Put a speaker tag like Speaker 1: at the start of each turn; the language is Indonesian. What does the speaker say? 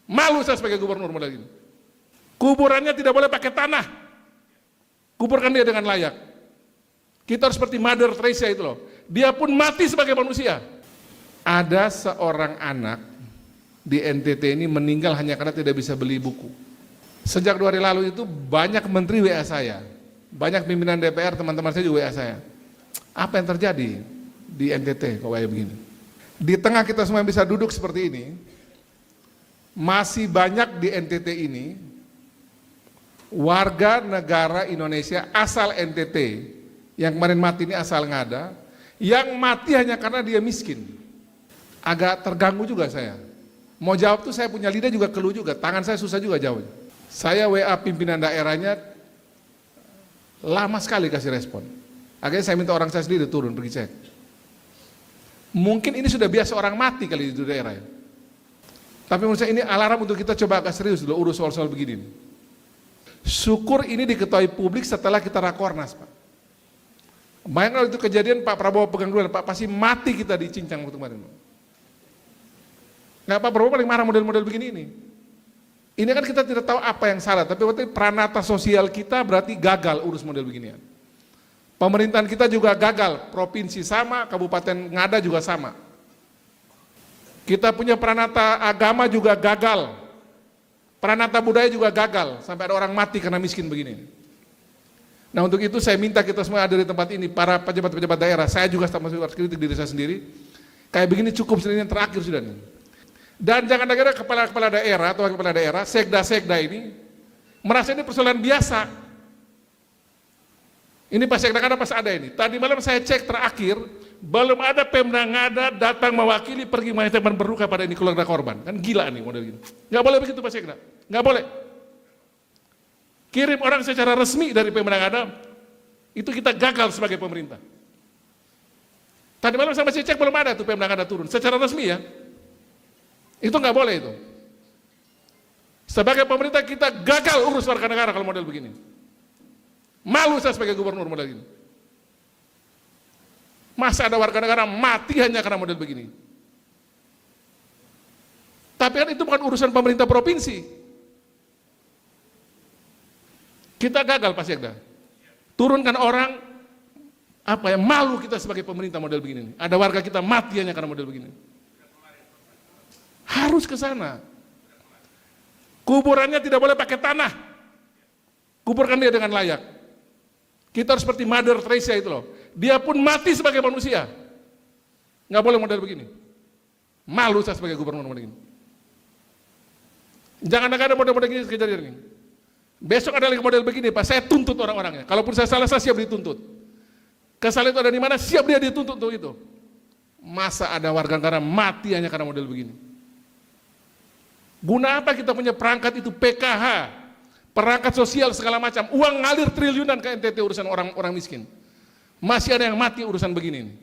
Speaker 1: Malu saya sebagai gubernur model gini. Kuburannya tidak boleh pakai tanah. Kuburkan dia dengan layak. Kita harus seperti Mother Teresa itu loh. Dia pun mati sebagai manusia. Ada seorang anak di NTT ini meninggal hanya karena tidak bisa beli buku. Sejak 2 hari lalu itu banyak menteri WA saya. Banyak pimpinan DPR, teman-teman saya juga WA saya. Apa yang terjadi di NTT kok kayak begini? Di tengah kita semua yang bisa duduk seperti ini, masih banyak di NTT ini warga negara Indonesia asal NTT yang kemarin mati ini asal ngada, yang mati hanya karena dia miskin. Agak terganggu juga saya. Mau jawab tuh saya punya lidah juga keluh juga, tangan saya susah juga jawab. Saya WA pimpinan daerahnya lama sekali kasih respon. Akhirnya saya minta orang saya sendiri turun pergi cek. Mungkin ini sudah biasa orang mati kali di daerah ya. Tapi menurut saya ini alarm untuk kita coba agak serius dulu urus soal-soal begini. Syukur ini diketahui publik setelah kita rakornas, Pak. Bayangkan itu kejadian Pak Prabowo pegang duluan, Pak pasti mati kita di Cincang waktu kemarin. Nggak, Pak Prabowo paling marah model-model begini ini. Ini kan kita tidak tahu apa yang salah, tapi waktu peranata sosial kita berarti gagal urus model beginian. Pemerintahan kita juga gagal, provinsi sama, kabupaten Ngada juga sama. Kita punya peranata agama juga gagal, peranata budaya juga gagal, sampai ada orang mati karena miskin begini. Nah untuk itu saya minta kita semua ada di tempat ini, para pejabat-pejabat daerah, saya juga harus kritik diri saya sendiri, kayak begini cukup sendiri yang terakhir sudah nih. Dan jangan ada kepala-kepala daerah atau kepala daerah, sekda-sekda ini, merasa ini persoalan biasa. Ini pas sekda kan pas ada ini, tadi malam saya cek terakhir, belum ada Pemda Ngada datang mewakili pergi menyampaikan berduka pada ini keluarga korban. Kan gila nih model gini. Nggak boleh begitu Pak Sekda, nggak boleh. Kirim orang secara resmi dari Pemda Ngada, itu kita gagal sebagai pemerintah. Tadi malam saya masih cek belum ada tuh Pemda Ngada turun, secara resmi ya. Itu nggak boleh itu. Sebagai pemerintah kita gagal urus warga negara kalau model begini. Malu saya sebagai gubernur model gini. Masa ada warga negara mati hanya karena model begini. Tapi kan itu bukan urusan pemerintah provinsi. Kita gagal Pak Sekda. Turunkan orang, apa ya, malu kita sebagai pemerintah model begini. Ada warga kita mati hanya karena model begini. Harus ke sana. Kuburannya tidak boleh pakai tanah. Kuburkan dia dengan layak. Kita harus seperti Mother Teresa itu loh. Dia pun mati sebagai manusia. Nggak boleh model begini. Malu saya sebagai gubernur model begini. Jangan ada model-model gini kejadian ini. Besok ada lagi model begini, Pak. Saya tuntut orang-orangnya. Kalaupun saya salah, saya siap dituntut. Kesalahan itu ada di mana? Siap dia dituntut untuk itu. Masa ada warga negara mati hanya karena model begini? Guna apa kita punya perangkat itu PKH, perangkat sosial segala macam, uang ngalir triliunan ke NTT urusan orang miskin. Masih ada yang mati urusan begini.